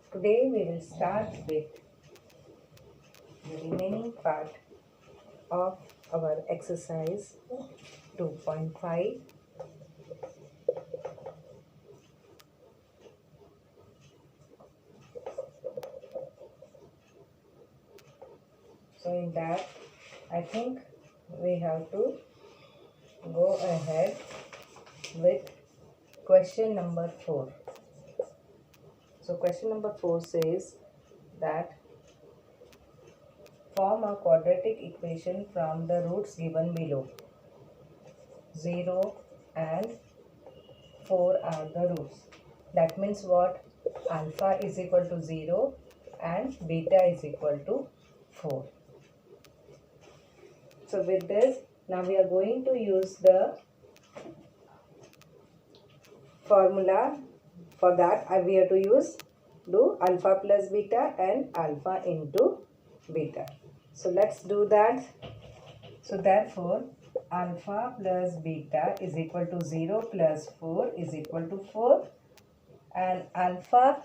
Today we will start with the remaining part of our exercise 2.5. So in that, I think we have to go ahead with question number 4. So question number 4 says that form a quadratic equation from the roots given below. 0 and 4 are the roots. That means what? Alpha is equal to 0 and beta is equal to 4. So with this, now we are going to use the formula. For that, we have to do alpha plus beta and alpha into beta. So let's do that. So therefore, alpha plus beta is equal to 0 plus 4 is equal to 4, and alpha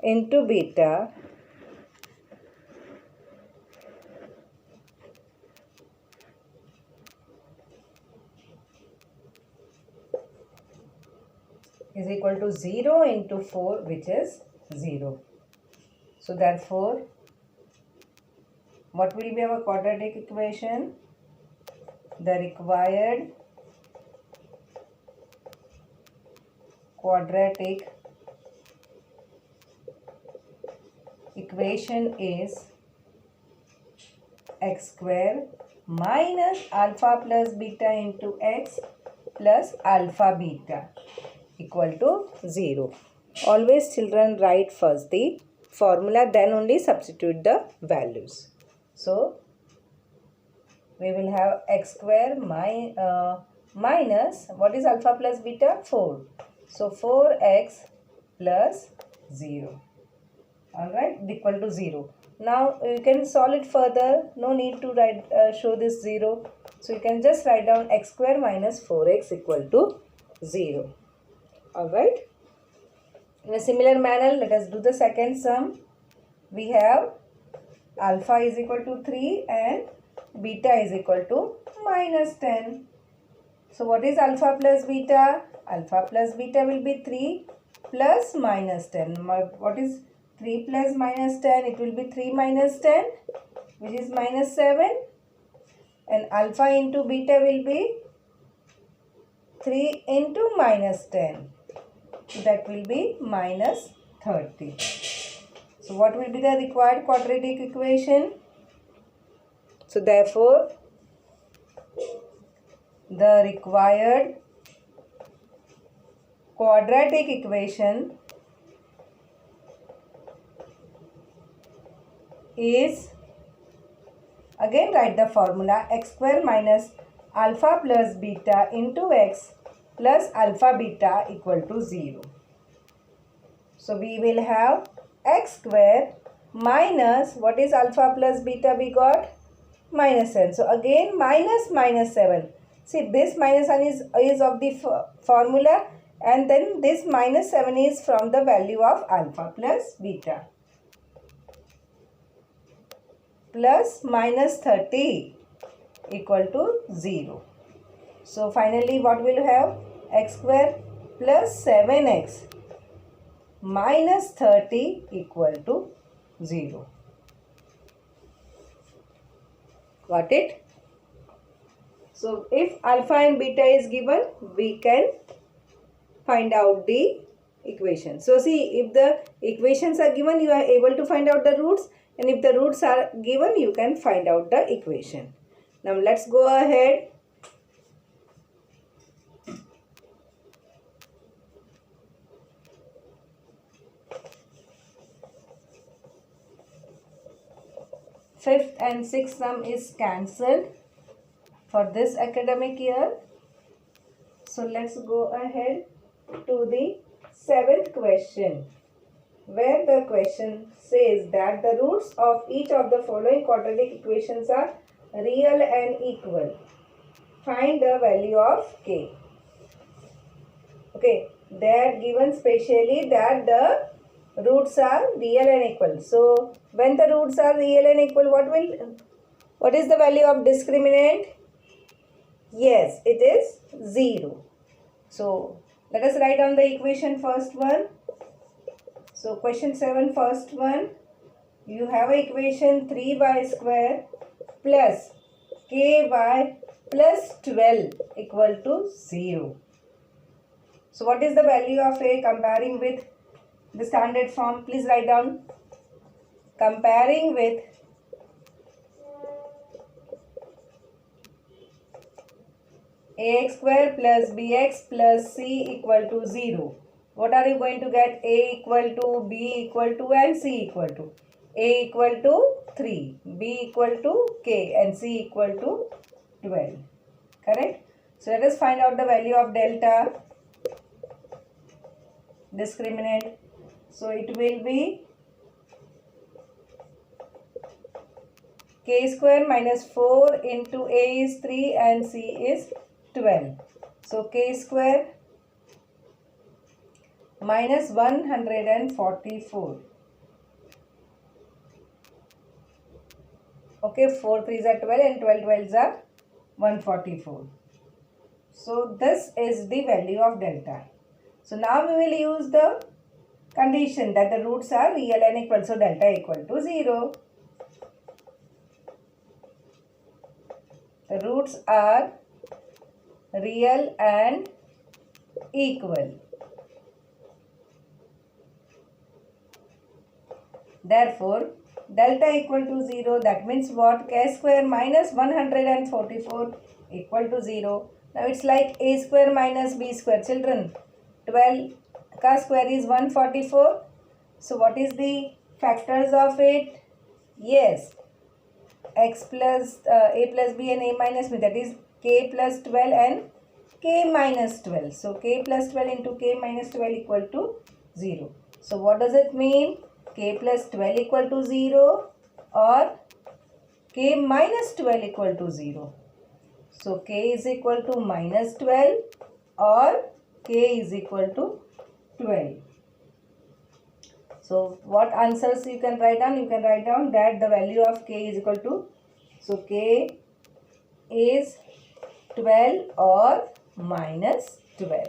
into beta is equal to 0 into 4, which is 0. So therefore, what will be our quadratic equation? The required quadratic equation is x square minus alpha plus beta into x plus alpha beta equal to 0. Always children write first the formula, then only substitute the values. So we will have x square minus, what is alpha plus beta? 4. So 4x plus 0. Alright, equal to 0. Now you can solve it further. No need to write show this 0. So you can just write down x square minus 4x equal to 0. Alright. In a similar manner, let us do the second sum. We have alpha is equal to 3 and beta is equal to minus 10. So what is alpha plus beta? Alpha plus beta will be 3 plus minus 10. What is 3 plus minus 10? It will be 3 minus 10, which is minus 7. And alpha into beta will be 3 into minus 10. So that will be minus 30. So what will be the required quadratic equation? So therefore, the required quadratic equation is, again write the formula, x square minus alpha plus beta into x plus alpha beta equal to 0. So we will have x square minus, what is alpha plus beta we got? Minus 7. So again minus 7. See, this minus 1 is of the formula, and then this minus 7 is from the value of alpha plus beta. Plus minus 30 equal to 0. So finally what will have? X square plus 7x minus 30 equal to 0. Got it? So if alpha and beta is given, we can find out the equation. So see, if the equations are given, you are able to find out the roots, and if the roots are given, you can find out the equation. Now let's go ahead. Fifth and sixth sum is cancelled for this academic year. So let's go ahead to the seventh question, where the question says that the roots of each of the following quadratic equations are real and equal. Find the value of k. Okay, they are given specially that the roots are real and equal. So when the roots are real and equal, what is the value of discriminant? Yes, it is 0. So let us write down the equation first one. So question 7 first one. You have a equation 3y square plus ky plus 12 equal to 0. So what is the value of a comparing with the standard form? Please write down. Comparing with ax square plus bx plus c equal to 0. What are you going to get? A equal to, b equal to and c equal to. A equal to 3, b equal to k and c equal to 12. Correct? So let us find out the value of delta discriminant. So it will be k square minus 4 into a is 3 and c is 12. So k square minus 144. Okay, 4 3s are 12 and 12 12s are 144. So this is the value of delta. So now we will use the condition that the roots are real and equal. So delta equal to 0. The roots are real and equal. Therefore, delta equal to 0. That means what? K square minus 144 equal to 0. Now it's like a square minus b square. Children, 12 ka square is 144. So what is the factors of it? Yes, x plus a plus b and a minus b, that is k plus 12 and k minus 12. So k plus 12 into k minus 12 equal to 0. So what does it mean? K plus 12 equal to 0 or k minus 12 equal to 0. So k is equal to minus 12 or k is equal to 12. So what answers you can write down? You can write down that the value of k is equal to, so k is 12 or minus 12.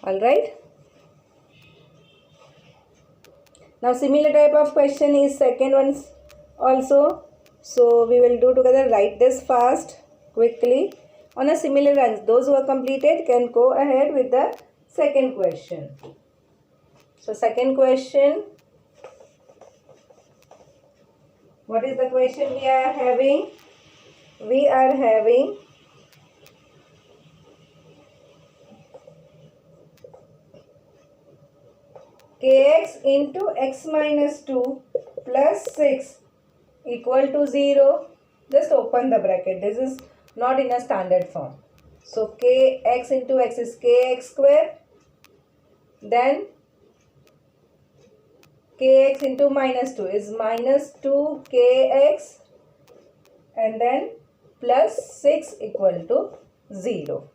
Alright. Now similar type of question is second one also. So we will do together. Write this fast, quickly. On a similar lines, those who are completed can go ahead with the second question. So second question. What is the question we are having? We are having kx into x minus 2 plus 6 equal to 0. Just open the bracket. This is not in a standard form. So kx into x is kx square. Then kx into minus 2 is minus 2kx. And then plus 6 equal to 0.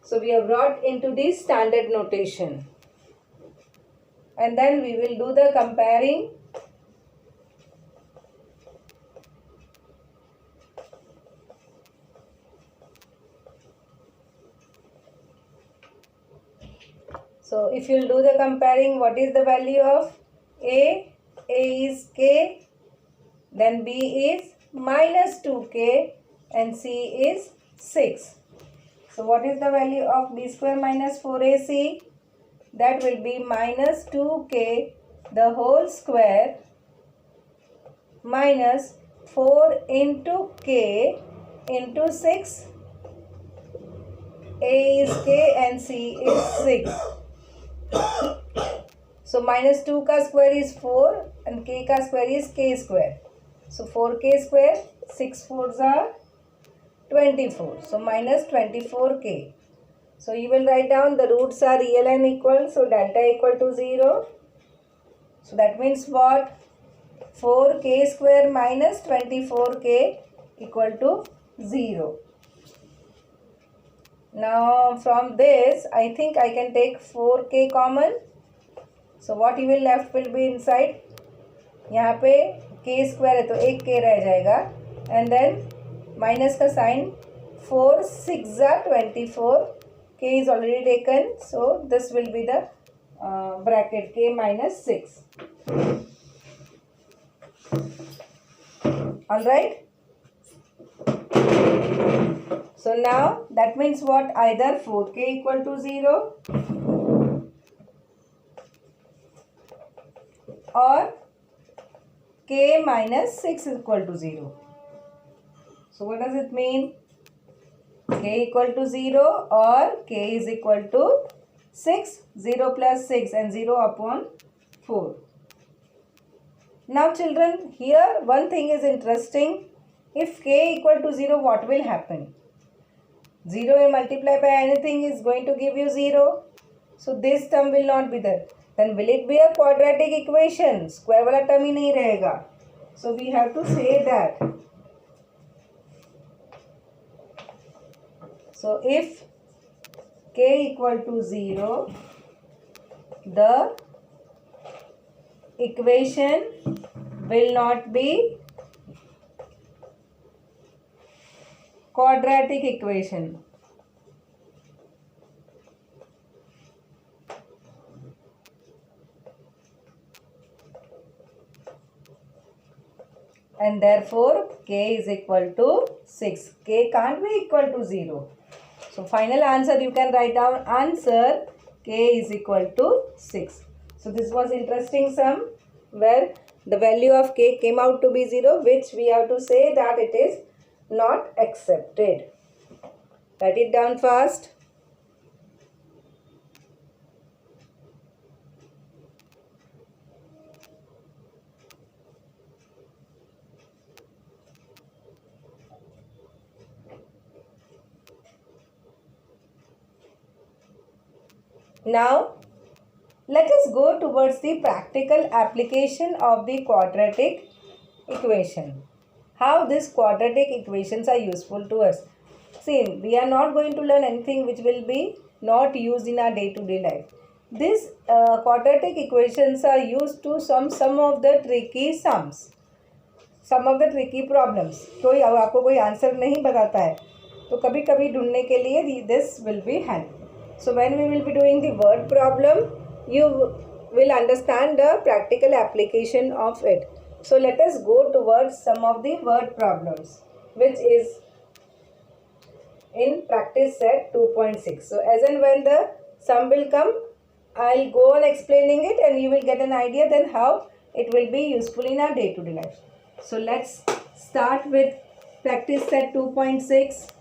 So we have brought into the standard notation. And then we will do the comparing. So if you will do the comparing, what is the value of A? A is k, then B is minus 2k and C is 6. So what is the value of B square minus 4AC? That will be minus 2k the whole square minus 4 into k into 6. A is k and C is 6. So minus 2 ka square is 4 and k ka square is k square. So 4k square, 6 4s are 24. So minus 24k. So you will write down the roots are real and equal. So delta equal to 0. So that means what? 4k square minus 24k equal to 0. Now from this I think I can take 4k common. So what you will left will be inside. यहाँ पे k square है तो एक k रह जाएगा and then minus का sign 4 6 24 k is already taken, so this will be the bracket k minus 6. Alright. So now that means what? Either 4k equal to 0 or k minus 6 equal to 0. So what does it mean? K equal to 0 or k is equal to 6, 0 plus 6 and 0 upon 4. Now children, here one thing is interesting. If k equal to 0, what will happen? 0 में multiply by anything is going to give you 0. So this term will not be there. Then will it be a quadratic equation? Square वाला term ही नहीं रहेगा. So we have to say that. So if k equal to 0, the equation will not be quadratic equation. And therefore k is equal to 6. K can't be equal to 0. So final answer you can write down answer k is equal to 6. So this was interesting sum where the value of k came out to be 0, which we have to say that it is not accepted. Write it down fast. Now let us go towards the practical application of the quadratic equation. How these quadratic equations are useful to us. See, we are not going to learn anything which will be not used in our day-to-day life. These quadratic equations are used to sum some of the tricky sums, some of the tricky problems. कोई आपको कोई answer नहीं बताता है तो कभी कभी ढूंढने के लिए this will be helpful. So when we will be doing the word problem, you will understand the practical application of it. So let us go towards some of the word problems, which is in practice set 2.6. So as and when the sum will come, I'll go on explaining it and you will get an idea then how it will be useful in our day-to-day life. So let's start with practice set 2.6.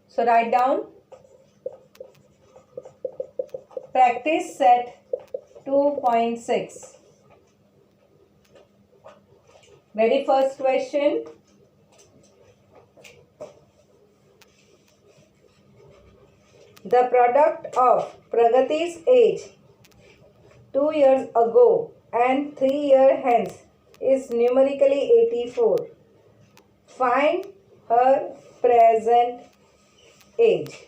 So write down practice set 2.6. Very first question. The product of Pragati's age 2 years ago and 3 years hence is numerically 84. Find her present age.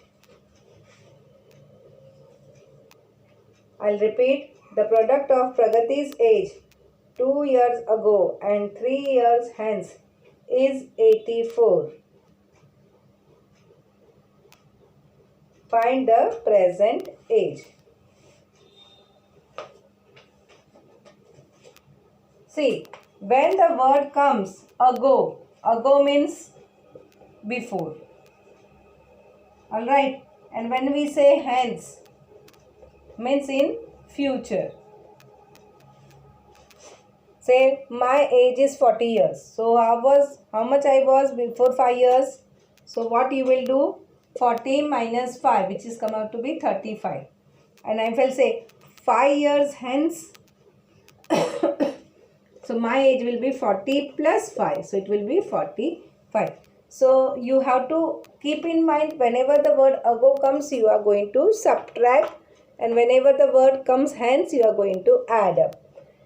I'll repeat. The product of Pragati's age 2 years ago and 3 years hence is 84. Find the present age. See, when the word comes ago, ago means before. Alright, and when we say hence, means in future. Say my age is 40 years. So how much I was before 5 years? So what you will do? 40 minus 5, which is come out to be 35. And I will say 5 years hence. So my age will be 40 plus 5. So it will be 45. So you have to keep in mind whenever the word ago comes, you are going to subtract and whenever the word comes hence, you are going to add up.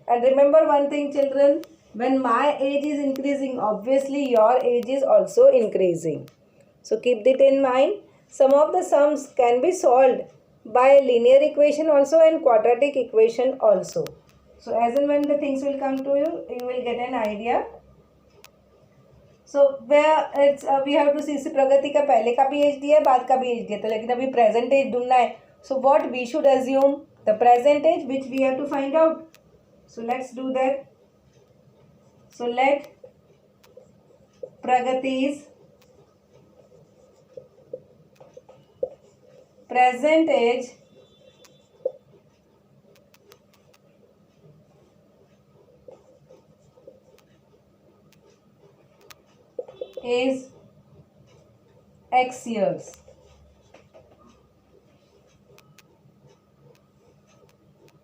And remember one thing, children, when my age is increasing, obviously your age is also increasing. So keep that in mind. Some of the sums can be solved by linear equation also and quadratic equation also. So as and when the things will come to you, you will get an idea. So where it's we have to see प्रगति का पहले का भी as दिया है, बाद का भी as दिया, तो लेकिन अभी प्रेजेंट एज ढूंढना है. So what we should assume? The present age which we have to find out. So let's do that. So let Pragati's present age is X years.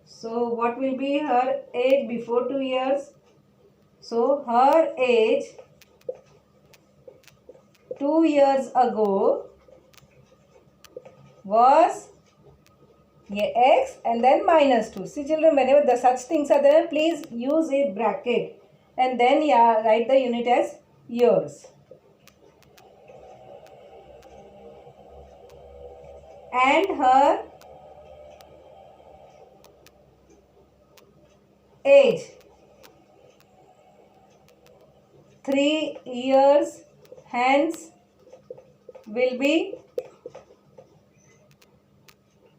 So what will be her age before 2 years? So her age 2 years ago was X and then minus 2. See children, whenever the such things are there, please use a bracket and then write the unit as years. And her age 3 years hence will be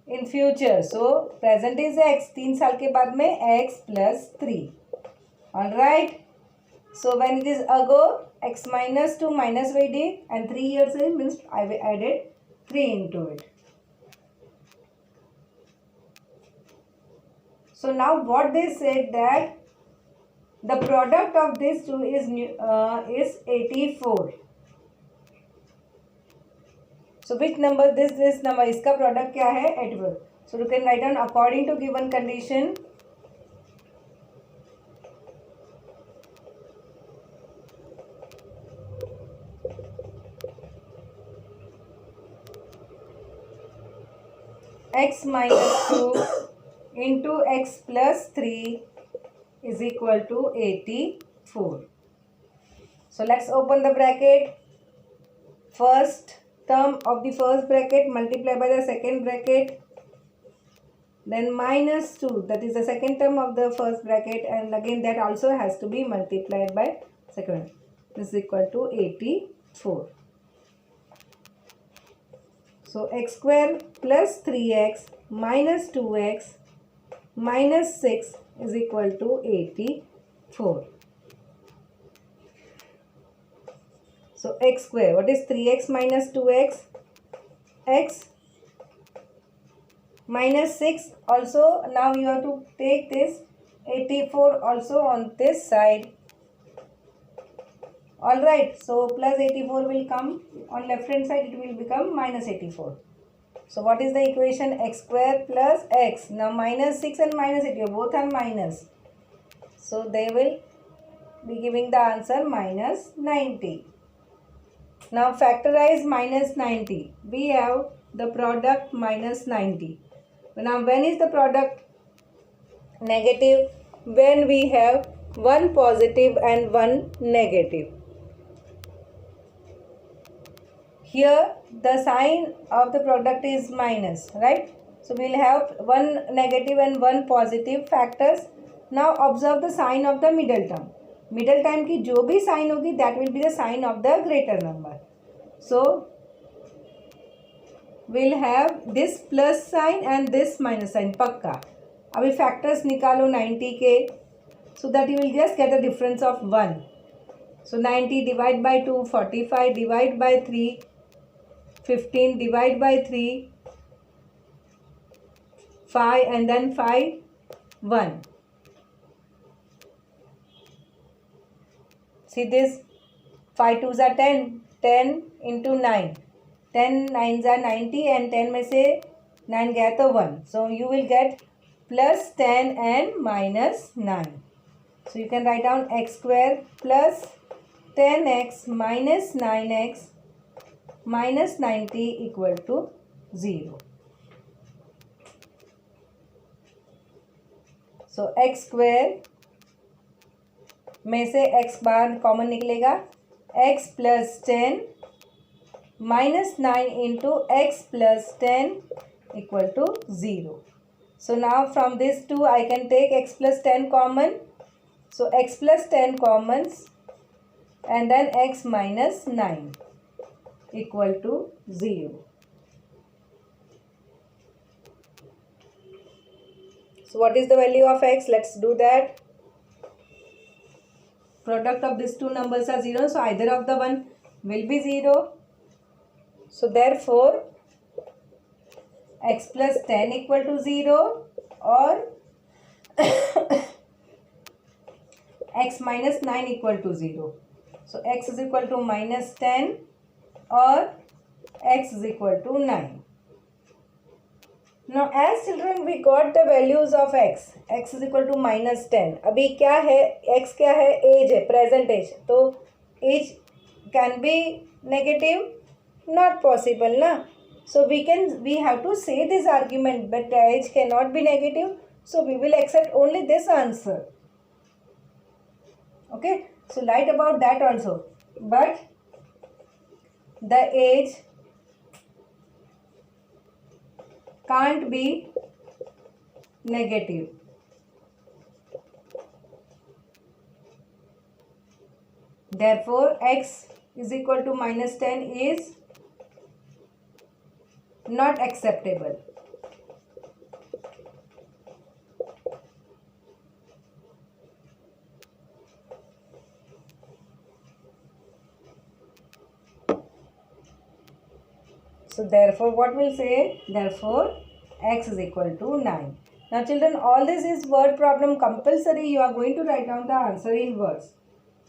in future. So present is X, 3 साल के बाद में X plus 3. Alright. So when it is ago, X minus 2 minus we did, and 3 years in means I added 3 into it. So now what they said that the product of these two is 84. So which number this number, इसका product क्या है? 84. So you can write down according to given condition. X minus 2 into X plus 3 is equal to 84. So let's open the bracket. First term of the first bracket multiply by the second bracket. Then minus 2, that is the second term of the first bracket, and again that also has to be multiplied by second. This is equal to 84. So x square plus 3x minus 2x minus 6 is equal to 84. So x square, what is 3x minus 2x? X minus 6, also now you have to take this 84 also on this side. Alright, so plus 84 will come on left hand side, it will become minus 84. So what is the equation? X square plus x. Now minus 6 and minus 84 both are minus. So they will be giving the answer minus 90. Now factorize minus 90. We have the product minus 90. Now when is the product negative? When we have one positive and one negative. Here the sign of the product is minus, right? So we will have one negative and one positive factors. Now observe the sign of the middle term. Middle term की जो भी sign होगी that will be the sign of the greater number. So we'll have this plus sign and this minus sign पक्का. अभी factors निकालो 90 के, so that you will just get a difference of 1. So 90 divide by 2, 45 divide by 3, 15 divide by 3, 5 and then 5, 1. See this, 5 2s are 10, 10 into 9. 10 9s are 90 and 10 में से 9 गया तो 1. So you will get plus 10 and minus 9. So you can write down x square plus 10x minus 9x minus 90 equal to 0. So x square में से x बाहर common निकलेगा, x plus 10 minus 9 into x plus 10 equal to 0. So now from this 2 I can take x plus 10 common. So x plus 10 commons and then x minus 9 equal to 0. So what is the value of x? Let's do that. Product of these two numbers are 0. So either of the one will be 0. So therefore x plus 10 equal to 0 or x minus 9 equal to 0. So x is equal to minus 10 or x is equal to 9. Now as children we got the values of x. X is equal to minus 10. अभी क्या है, x क्या है, age है, present age. तो age can be negative. Not possible na. So we have to say this argument, but age cannot be negative, so we will accept only this answer. Okay, so write about that also. But the age can't be negative. Therefore x is equal to minus 10 is not acceptable. So therefore what we'll say? Therefore x is equal to 9. Now children, all this is word problem compulsory. You are going to write down the answer in words.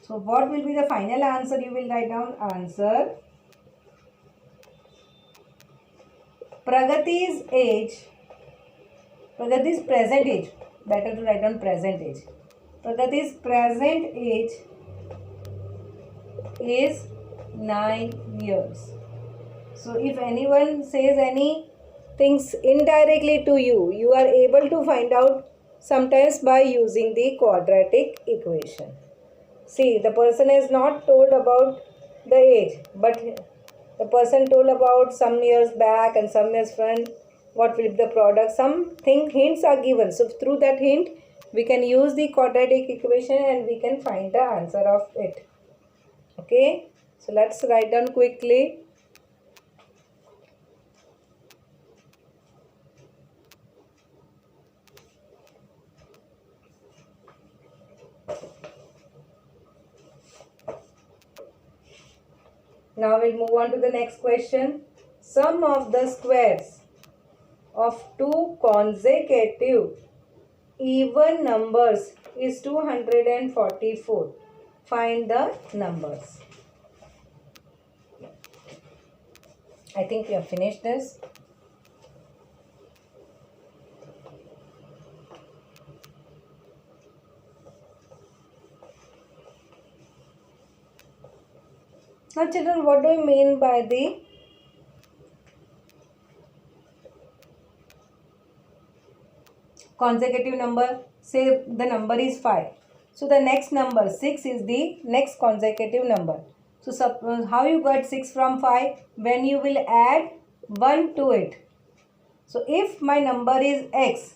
So what will be the final answer? You will write down answer. Pragati's age, Pragati's present age, better to write down present age. Pragati's present age is 9 years. So if anyone says any things indirectly to you, you are able to find out sometimes by using the quadratic equation. See, the person is not told about the age, but the person told about some years back and some years front, what will be the product. Something hints are given. So through that hint, we can use the quadratic equation and we can find the answer of it. Okay. So let's write down quickly. Now we'll move on to the next question. Sum of the squares of two consecutive even numbers is 244. Find the numbers. I think we have finished this. Now children, what do you mean by the consecutive number? Say the number is 5. So the next number 6 is the next consecutive number. So suppose how you got 6 from 5? When you will add 1 to it. So if my number is x,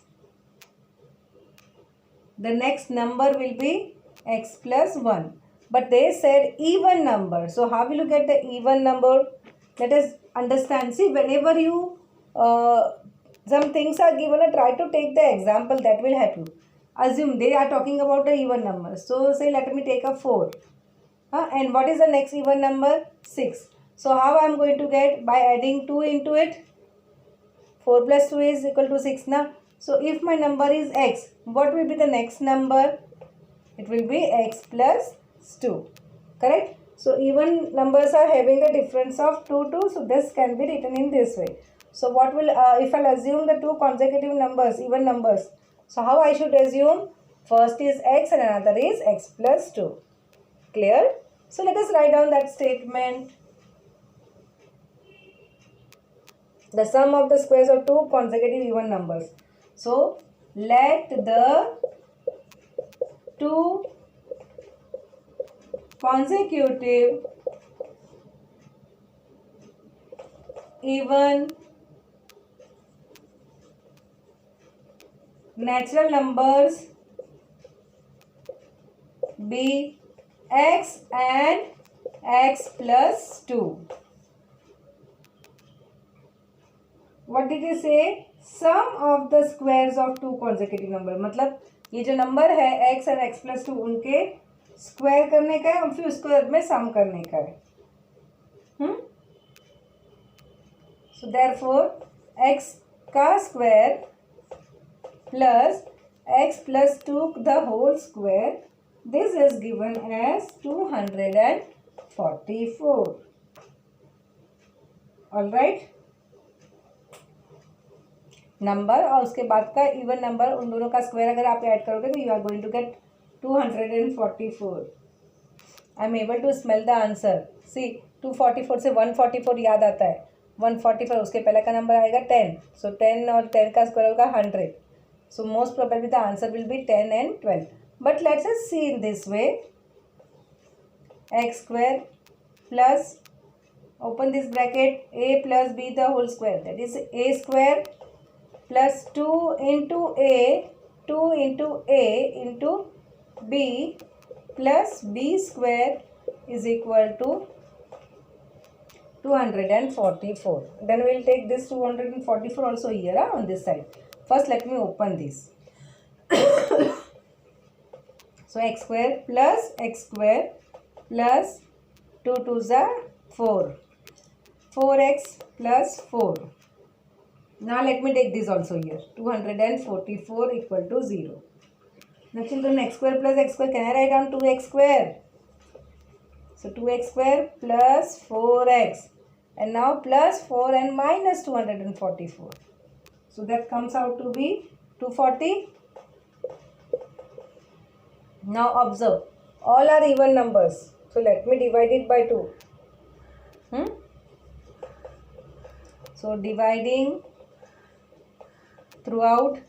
the next number will be x plus 1. But they said even number. So how will you get the even number? Let us understand. See, whenever you some things are given, try to take the example that will help you. Assume they are talking about the even number. So say let me take a 4. And what is the next even number? 6. So how I am going to get? By adding 2 into it. 4 plus 2 is equal to 6 now. So if my number is x, what will be the next number? It will be x plus 2. Correct? So even numbers are having a difference of 2, 2. So this can be written in this way. So what will, if I'll assume the two consecutive numbers, even numbers. So how I should assume? First is x and another is x plus 2. Clear? So let us write down that statement. The sum of the squares of two consecutive even numbers. So let the two consecutive even natural numbers be x and x plus 2. What did he say? Sum of the squares of two consecutive number. मतलब ये जो number है x और x plus 2 उनके square करने का है और फिर उसको में सम करने का है. So therefore x का square plus x plus 2 the whole square, this is given as 244. All right. Number और उसके बाद का इवन नंबर उन दोनों का स्क्वायर अगर आप ऐड करोगे तो you are going to get 244. I am able to smell the answer. See 244 से 144 याद आता है. 144 उसके पहले का नंबर आएगा 10. सो 10 और 10 का स्क्वायर होगा 100. So most probably the answer will be 10 and 12. But let's us see in this way. X square plus open this bracket a plus b the whole square, that is a square plus 2 into a into b plus b square is equal to 244. Then we will take this 244 also here on this side. First let me open this. So x square plus 2 2s are 4. 4x plus 4. Now let me take this also here. 244 equal to 0. Now children, x square plus x square, can I write down 2x square? So 2x square plus 4x. And now plus 4 and minus 244. So that comes out to be 240. Now observe. All are even numbers. So let me divide it by 2. So dividing throughout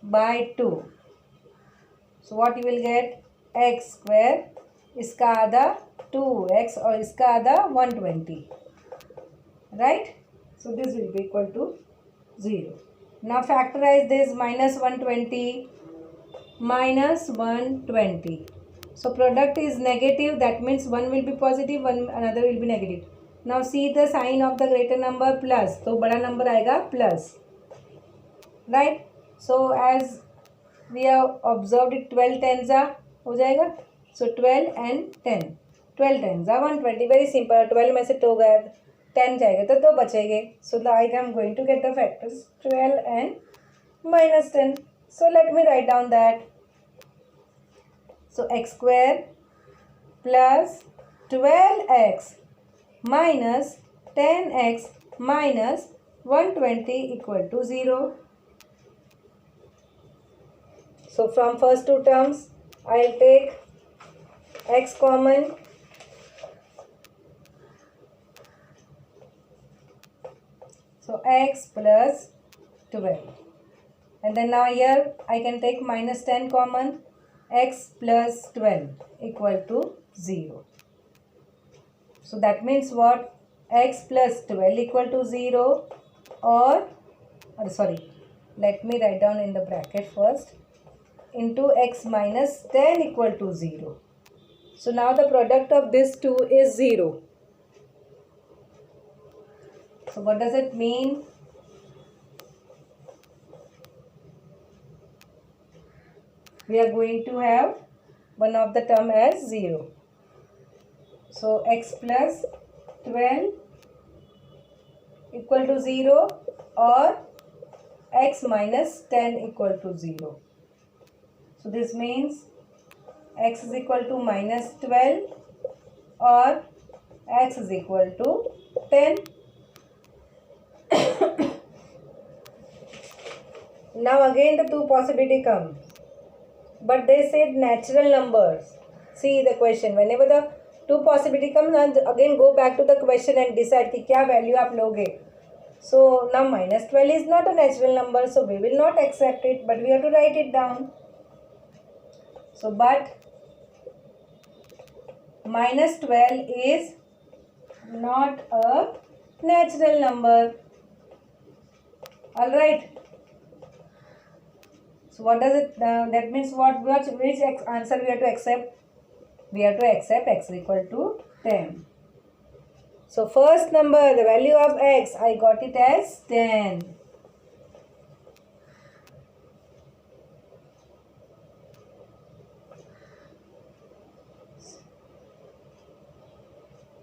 by 2. So what you will get? X square, इसका आधा 2x और इसका आधा 120. Right? So this will be equal to 0. Now factorize this. Minus 120 minus 120. So product is negative, that means one will be positive, another will be negative. Now see the sign of the greater number plus, तो बड़ा number आएगा plus, right? So as we have observed it, 12 tens हो जाएगा. So 12 and 10, 12 tens 120. Very simple. 12 में से 2 गया, 10 जाएगा तो 2 बचेंगे. So I am going to get the factors 12 and minus 10. So let me write down that. So x square plus 12x minus 10x minus 120 equal to 0. So from first two terms, I will take x common. So x plus 12. And then now here I can take minus 10 common. X plus 12 equal to 0. So that means what? X plus 12 equal to 0 or let me write down in the bracket first, into x minus 10 equal to 0. So now the product of these two is 0. So what does it mean? We are going to have one of the term as 0. So x plus 12 equal to 0 or x minus 10 equal to 0. So this means x is equal to minus 12 or x is equal to 10. Now again the two possibility come. But they said natural numbers. See the question. Whenever the two possibility comes, again go back to the question and decide कि क्या value आप लोगे. So now minus 12 is not a natural number, so we will not accept it, but we have to write it down. So but minus 12 is not a natural number. Alright. So what does it, that means which answer we have to accept? We have to accept x equal to 10. So first number, the value of x, I got it as 10.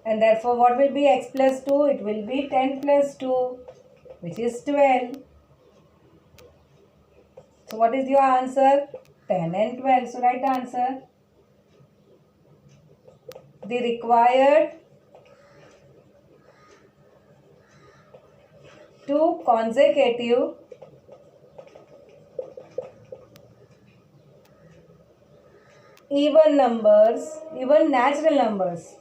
And therefore what will be x plus 2? It will be 10 plus 2, which is 12. So what is your answer? 10 and 12. So write the answer. The required two consecutive even numbers, even natural numbers,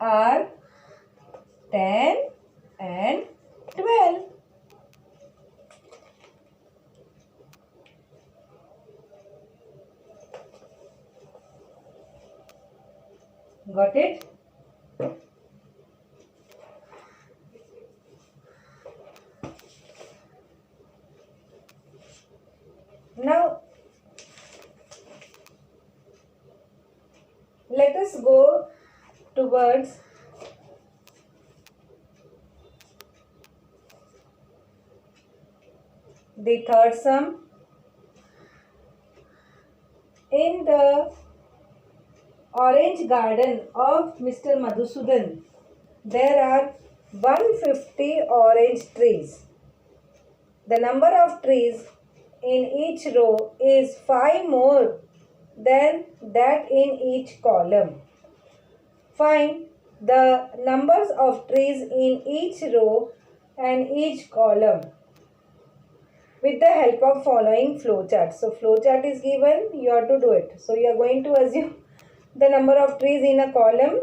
are 10 and 12. Got it? Now let us go towards the third sum. In the orange garden of Mr. Madhusudan, there are 150 orange trees. The number of trees in each row is 5 more than that in each column. Find the numbers of trees in each row and each column with the help of following flowchart. So flowchart is given, you have to do it. So you are going to assume the number of trees in a column,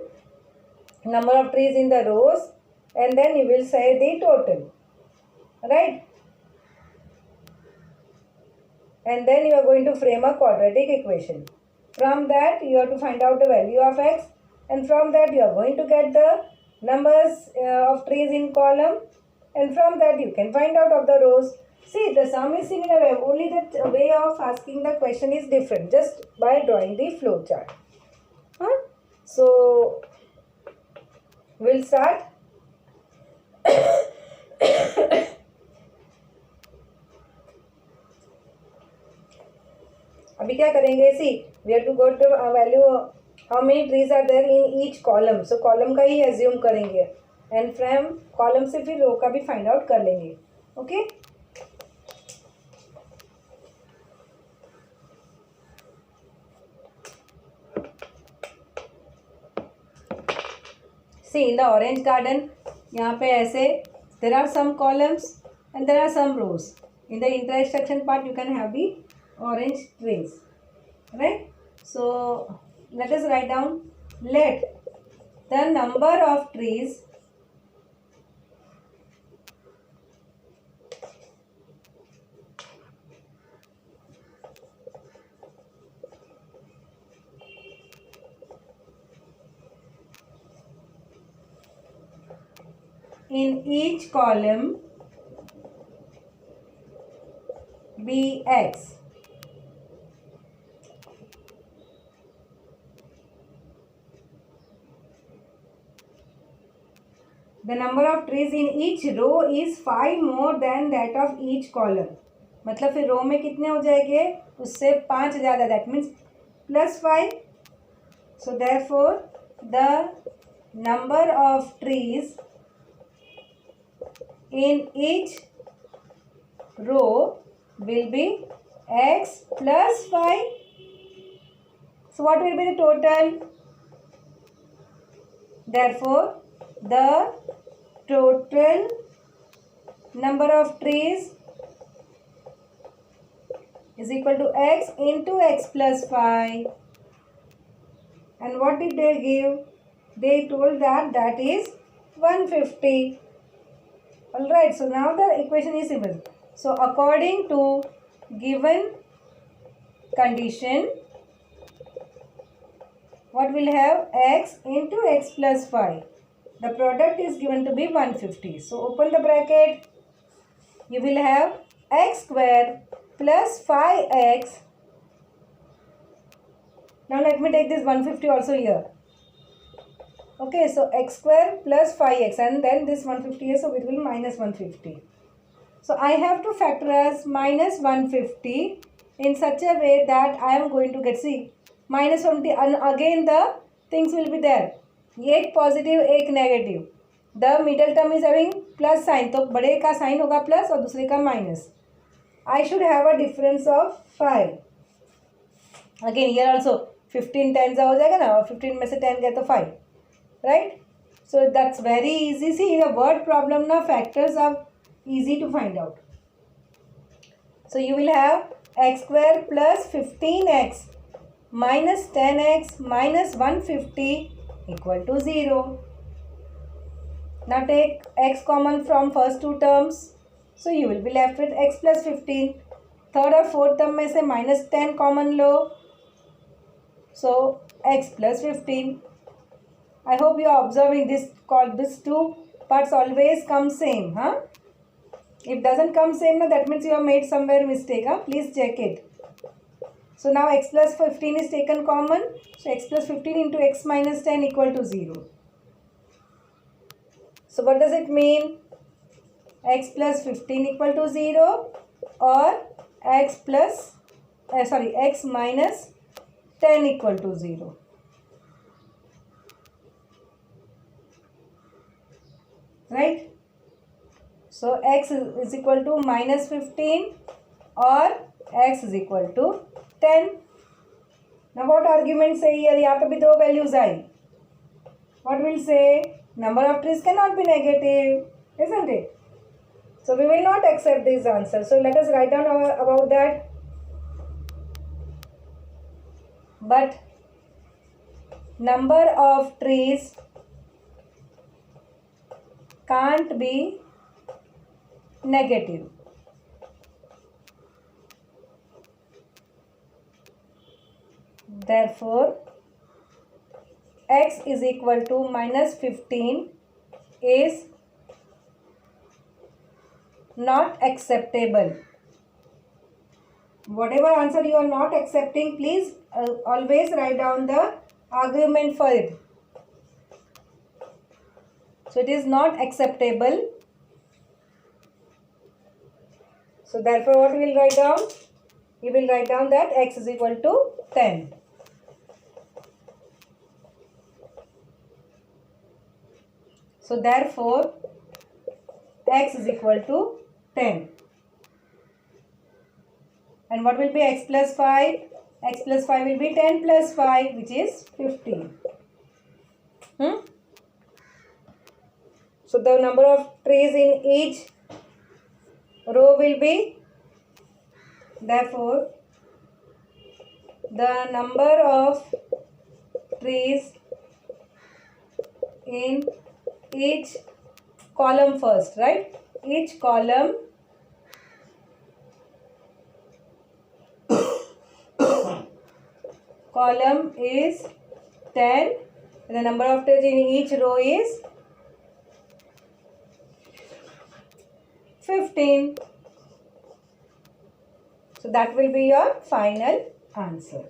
number of trees in the rows, and then you will say the total. Right? And then you are going to frame a quadratic equation. From that you have to find out the value of x, and from that you are going to get the numbers of trees in column, and from that you can find out of the rows. See, the sum is similar, only the way of asking the question is different, just by drawing the flow chart. So we'll start. अभी क्या करेंगे? See we have to go to value how many trees are there in each column. So column का ही assume करेंगे, and from column से फिर row का भी फाइंड आउट कर लेंगे. Okay, see in the orange garden, यहाँ पे ऐसे there are some columns and there are some rows. In the intersection part you can have the orange trees, right? So let us write down, let the number of trees in each column be x. The number of trees in each row is 5 more than that of each column. मतलब फिर रो में कितने हो जाएंगे? उससे 5 ज़्यादा, that means +5. So therefore the number of trees in each row will be x plus 5. So what will be the total? Therefore the total number of trees is equal to x into x plus 5. And what did they give? They told that that is 150. Alright, so now the equation is simple. So according to given condition, what will have x into x plus 5. The product is given to be 150. So open the bracket. You will have x square plus 5x. Now let me take this 150 also here. Okay, so x square plus 5x and then this 150 here, so it will minus 150. So I have to factor as minus 150 in such a way that I am going to get, see, minus 20 and again the things will be there. एक positive एक negative. The middle term is having plus sign, तो बड़े का sign होगा plus और दूसरे का minus. I should have a difference of 5. Again here also 15 10 हो जाएगा ना, और 15 में से 10 गए तो 5, right. So that's very easy. See in a word problem ना factors are easy to find out. So you will have x square plus 15x minus 10x minus 150 equal to 0. Now take x common from first two terms. So you will be left with x plus 15. Third or fourth term में से minus 10 common low. So x plus 15. I hope you are observing this. These two parts always come same, huh? If doesn't come same, that means you have made somewhere mistake. Please check it. So now x plus 15 is taken common. So x plus 15 into x minus 10 equal to 0. So what does it mean? X plus 15 equal to 0 or x minus 10 equal to 0. Right? So x is equal to minus 15 or x is equal to 10. Now what argument say here? यहाँ पे भी दो values I. What will say? Number of trees cannot be negative, isn't it? So we will not accept this answer. So let us write down about that. But number of trees can't be negative. Therefore, x is equal to minus 15 is not acceptable. Whatever answer you are not accepting, please always write down the argument for it. So it is not acceptable. So therefore what we will write down? We will write down that x is equal to 10. So therefore x is equal to 10. And what will be x plus 5? X plus 5 will be 10 plus 5, which is 15. So the number of trees in each row will be, therefore the number of trees in each column first, right? Each column is 10 and the number of trees in each row is 15. So that will be your final answer.